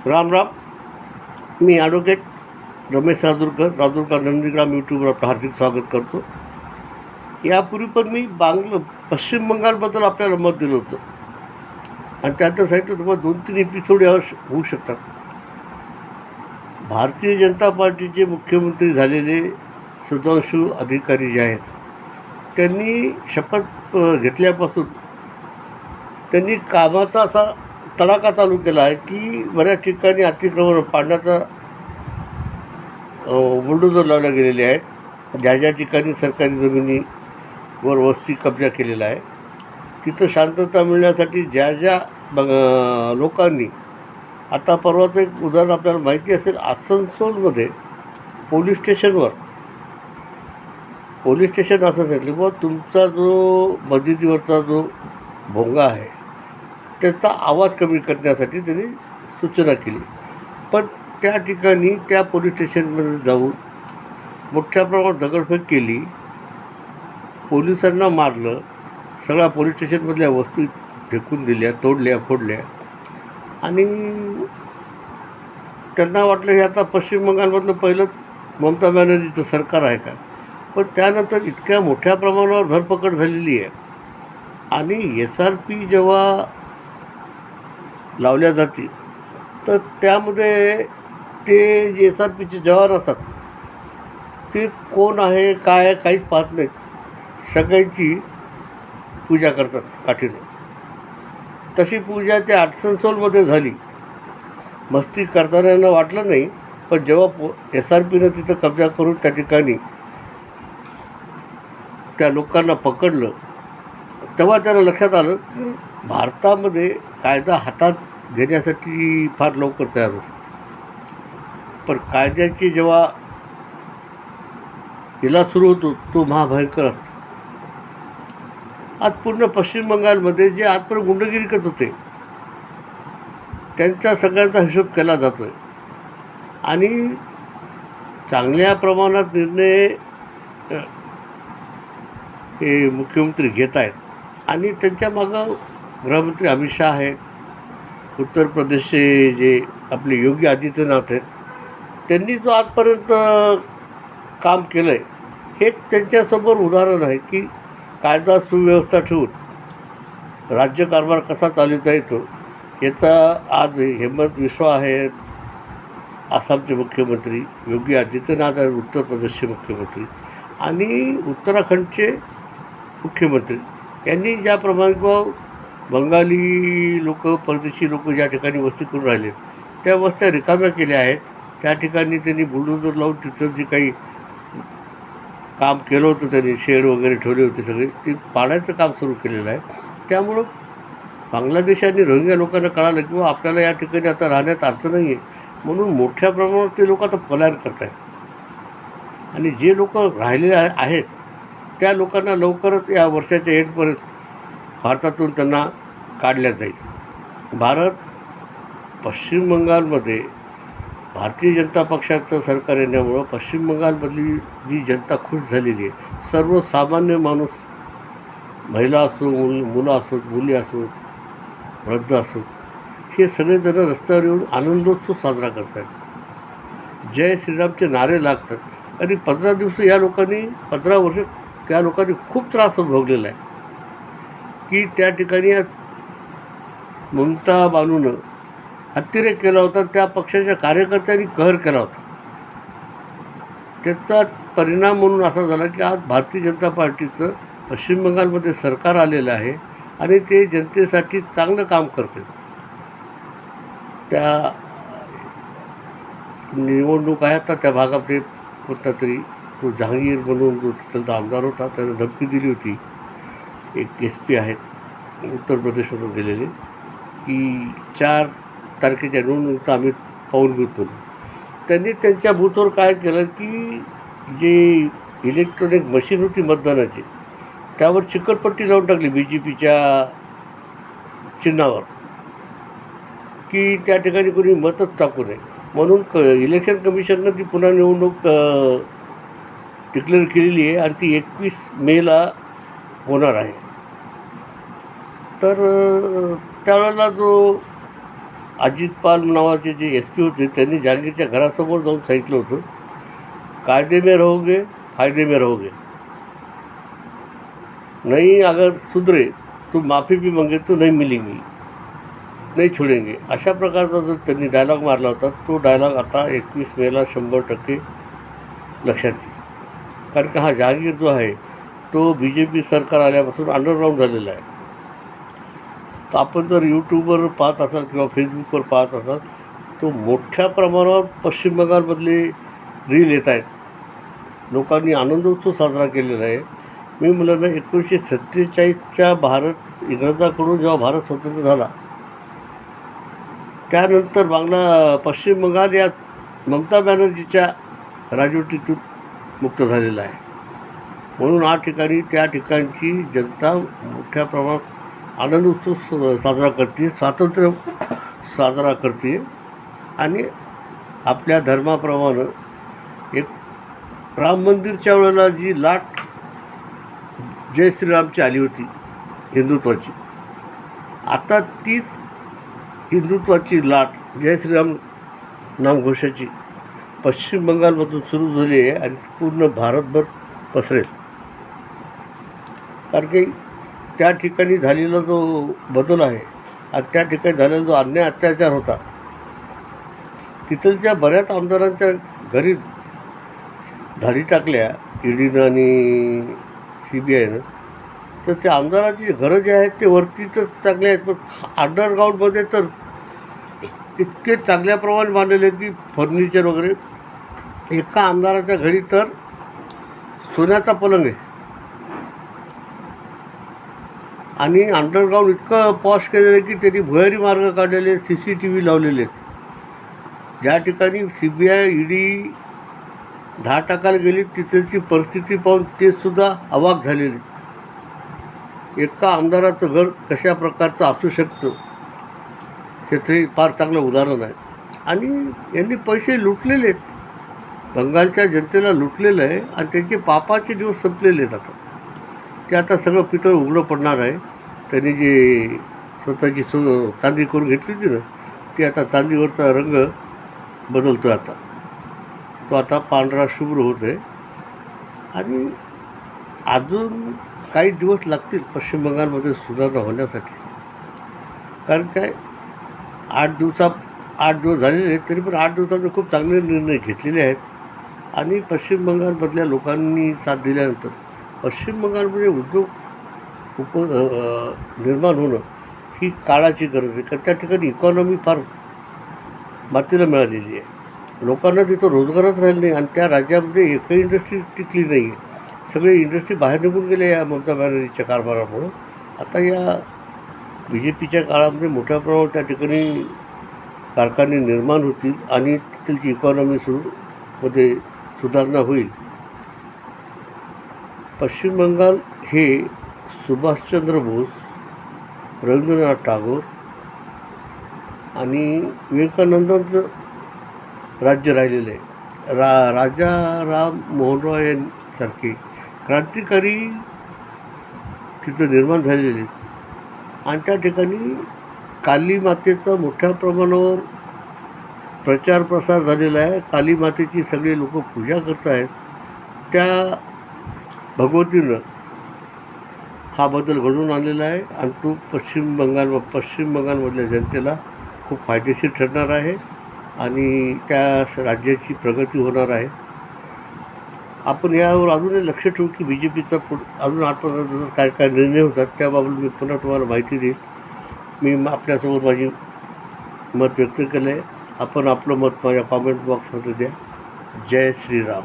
राम राम. मी advocate Ramesh Rajurkar Nandigram यूट्यूबवर आपलं हार्दिक स्वागत करतो. यापूर्वी पण मी पश्चिम बंगालबद्दल आपल्याला मत दिलं होतं आणि त्यानंतर सांगितलं तुम्हाला 2-3 एपिसोड यावर होऊ शकतात. भारतीय जनता पार्टीचे मुख्यमंत्री झालेले सुधांशु अधिकारी जे आहेत, त्यांनी शपथ घेतल्यापासून त्यांनी कामाचा असा तडाखा चालू केला आहे की बऱ्याच ठिकाणी अतिक्रमण पाडण्याचा बुलडोजर लावल्या गेलेले आहेत. ज्या ज्या ठिकाणी सरकारी जमिनीवर वस्ती कब्जा केलेला आहे, तिथं शांतता मिळण्यासाठी ज्या लोकांनी आता परवाचं एक उदाहरण आपल्याला माहिती असेल, आसनसोलमध्ये पोलीस स्टेशन असं सांगितलं बुवा तुमचा जो मस्जिदीवरचा जो भोंगा आहे त्याचा आवाज कमी करण्यासाठी त्यांनी सूचना केली. पण त्या ठिकाणी त्या पोलीस स्टेशनमध्ये जाऊन मोठ्या प्रमाणात दगडफेक केली, पोलिसांना मारलं, सगळ्या पोलीस स्टेशनमधल्या वस्तू फेकून दिल्या, तोडल्या, फोडल्या आणि त्यांना वाटलं हे आता पश्चिम बंगालमधलं पहिलंच ममता बॅनर्जीचं सरकार आहे का. पण त्यानंतर इतक्या मोठ्या प्रमाणावर धरपकड झालेली आहे आणि SRP जेव्हा लावल्या जाते तर त्यामध्ये ते जे SRPचे जवान असतात ते कोण आहे काय काहीच पाहत नाहीत, सगळ्यांची पूजा करतात काठीनं. तशी पूजा त्या आसनसोलमध्ये झाली. मस्ती करताना वाटलं नाही, पण जेव्हा SRPनं तिथं कब्जा करून त्या ठिकाणी त्या लोकांना पकडलं तेव्हा त्यांना लक्षात आलं की भारतामध्ये कायदा हातात घेण्यासाठी फार लवकर तयार होतात, पण कायद्याची जेव्हा हिला सुरू होतो तो महाभयंकर असतो. आज पूर्ण पश्चिम बंगालमध्ये जे आजपर्यंत गुंडगिरी करत होते त्यांचा सगळ्यांचा हिशोब केला जातो आहे आणि चांगल्या प्रमाणात निर्णय हे मुख्यमंत्री घेत आहेत आणि त्यांच्या मागं गृहमंत्री अमित शहा आहेत, उत्तर प्रदेशचे जे आपले योगी आदित्यनाथ आहेत, त्यांनी जो आजपर्यंत काम केलं आहे हे त्यांच्यासमोर उदाहरण आहे की कायदा सुव्यवस्था ठेवून राज्यकारभार कसा चालवता येतो. याचा आज हेमंत विश्वा आहेत आसामचे मुख्यमंत्री, योगी आदित्यनाथ आहेत उत्तर प्रदेशचे मुख्यमंत्री आणि उत्तराखंडचे मुख्यमंत्री यांनी ज्याप्रमाणे बंगाली लोक, परदेशी लोक ज्या ठिकाणी वस्ती करून राहिले त्या वस्त्या रिकाम्या केल्या आहेत. त्या ठिकाणी त्यांनी बुलडोजर लावून तिथं जे काही काम केलं होतं, त्यांनी शेड वगैरे ठेवले होते सगळे, ते पाडायचं काम सुरू केलेलं आहे. त्यामुळं बांगलादेश आणि रोहिंग्या लोकांना कळालं की आपल्याला या ठिकाणी आता राहण्यात अर्थ नाही आहे, म्हणून मोठ्या प्रमाणात ते लोक आता पलायन करत आहेत आणि जे लोक राहिलेले आहेत त्या लोकांना लवकरच या वर्षाच्या एंडपर्यंत भारतातून त्यांना काढल्या जाईल. पश्चिम बंगालमध्ये भारतीय जनता पक्षाचं सरकार येण्यामुळं पश्चिम बंगालमधली जी जनता खुश झालेली आहे, सर्वसामान्य माणूस, महिला असो, मुलं असो, मुली असो, वृद्ध असो, हे सगळेजण रस्त्यावर येऊन आनंदोत्सव साजरा करत आहेत, जय श्रीरामचे नारे लागतात आणि 15 दिवस या लोकांनी 15 वर्ष त्या लोकांनी खूप त्रास भोगलेला आहे की त्या ठिकाणी ममता बानूनं अतिरेक केला होता, त्या पक्षाच्या कार्यकर्त्यांनी कहर केला होता. त्याचा परिणाम म्हणून असा झाला की आज भारतीय जनता पार्टीचं पश्चिम बंगालमध्ये सरकार आलेलं आहे आणि ते जनतेसाठी चांगलं काम करते. त्या निवडणूक आहे आता त्या भागामध्ये कोणता तरी तो जहांगीर म्हणून जो तिथलचा आमदार होता त्याने धमकी दिली होती, एक SP आहेत उत्तर प्रदेशमधून गेलेले, की 4 तारखेच्या निवडणूक आम्ही पाहून घेतो. त्यांनी त्यांच्या बूथवर काय केलं की जे इलेक्ट्रॉनिक मशीन होती मतदानाची त्यावर चिकटपट्टी लावून टाकली BJPच्या चिन्हावर की त्या ठिकाणी कोणी मतच टाकू नये म्हणून इलेक्शन कमिशननं ती पुन्हा निवडणूक डिक्लेअर केलेली आहे आणि ती 21 मेला होणार आहे. तर त्यावेळेला जो अजित पाल नावाचे जे एस पी होते त्यांनी जहांगीरच्या घरासमोर जाऊन सांगितलं होतं, कायदे में रहोगे फायदे में रहोगे, नहीं अगर सुधरे तो माफी भी मांगे तो नहीं मिलेंगी, नाही छोडेंगे. अशा प्रकारचा जर त्यांनी डायलॉग मारला होता, तो डायलॉग आता 21 मेला 100% लक्षात येईल. कारण का हा जहांगीर जो आहे तो BJP सरकार आल्यापासून अंडरग्राऊंड झालेला आहे. तर आपण जर यूट्यूबवर पाहत असाल किंवा फेसबुकवर पाहत असाल, तो मोठ्या प्रमाणावर पश्चिम बंगालमधले रील येत आहेत. लोकांनी आनंदोत्सव साजरा केलेला आहे. मी म्हणलं ना, 1947च्या इंग्रजाकडून जेव्हा भारत स्वतंत्र झाला त्यानंतर पश्चिम बंगाल या ममता बॅनर्जीच्या राजवटीतून मुक्त झालेला आहे. म्हणून त्या ठिकाणची जनता मोठ्या प्रमाणात आनंद उत्सव साजरा करते, स्वातंत्र्य साजरा करते. आणि आपल्या धर्माप्रमाणे एक राम मंदिरच्या वेळेला जी लाट जय श्रीरामची आली होती हिंदुत्वाची, आता तीच हिंदुत्वाची लाट जय श्रीराम नामघोषाची पश्चिम बंगालमधून सुरू झाली आहे आणि पूर्ण भारतभर पसरेल. कारण की त्या ठिकाणी झालेला जो बदल आहे आणि त्या ठिकाणी झालेला जो अन्याय अत्याचार होता, तिथलच्या बऱ्याच आमदारांच्या घरी धाडी टाकल्या ईडीनं आणि CBIनं. तर त्या आमदाराची घरं जे आहेत ते वरती तर चांगले आहेत, पण अंडरग्राऊंडमध्ये तर इतके चांगल्या प्रमाणे बांधलेले आहेत की फर्निचर वगैरे. एका आमदाराच्या घरी तर सोन्याचा पलंग आहे आणि अंडरग्राऊंड इतकं पॉश केलेलं आहे की त्यांनी भुयारी मार्ग काढलेले, CCTV लावलेले आहेत. ज्या ठिकाणी CBI ED धाड टाकायला गेली तिथलची परिस्थिती पाहून ते सुद्धा अवाक झालेले. एका आमदाराचं घर कशा प्रकारचं असू शकतं त्याचे फार चांगलं उदाहरण आहे. आणि यांनी पैसे लुटलेले आहेत, बंगालच्या जनतेला लुटलेलं आहे आणि त्यांचे पापाचे दिवस संपलेले आहेत. ते आता सगळं पितळ उघडं पडणार आहे. त्यांनी जे स्वतःची चांदी करून घेतली होती ना, ती आता चांदीवरचा रंग बदलतो आहे. तो आता पांढरा शुभ्र होत आहे. आणि अजून काही दिवस लागतील पश्चिम बंगालमध्ये सुधारणा होण्यासाठी. कारण काय 8 दिवस झालेले आहेत, तरी पण 8 दिवसांनी खूप चांगले निर्णय घेतलेले आहेत. आणि पश्चिम बंगालमधल्या लोकांनी साथ दिल्यानंतर पश्चिम बंगालमध्ये उद्योग निर्माण होणं ही काळाची गरज आहे. कारण त्या ठिकाणी इकॉनॉमी फार मातीला मिळालेली आहे. लोकांना तिथं रोजगारच राहिला नाही आणि त्या राज्यामध्ये एकही इंडस्ट्री टिकली नाही आहे. सगळे इंडस्ट्री बाहेर निघून गेले या ममता बॅनर्जीच्या कारभारामुळं. आता या BJPच्या काळामध्ये मोठ्या प्रमाणात त्या ठिकाणी कारखाने निर्माण होतील आणि तिथलची इकॉनॉमी मध्ये सुधारणा होईल. पश्चिम बंगाल हे सुभाषचंद्र बोस, रवींद्रनाथ टागोर आणि विवेकानंदांचं राज्य राहिलेलं आहे. राजा राम मोहन रॉय यांसारखे क्रांतिकारी तिथं निर्माण झालेले आहेत. आणि त्या ठिकाणी काली मातेचा मोठ्या प्रमाणावर प्रचार प्रसार झालेला आहे. काली मातेची सगळे लोक पूजा करत आहेत. त्या भगवतीनं हा बदल घडवून आणलेला आहे आणि तो पश्चिम बंगालमधल्या जनतेला खूप फायदेशीर ठरणार आहे आणि त्या राज्याची प्रगती होणार आहे. आपण यावर अजूनही लक्ष ठेवू की BJPचा अजून 8-15 दिवसात काय निर्णय होतात. त्याबाबत मी पुन्हा तुम्हाला माहिती देईल. मी आपल्यासोबत माझी मत व्यक्त केलं आहे. आपण आपलं मत माझ्या कॉमेंट बॉक्समध्ये द्या. जय श्रीराम.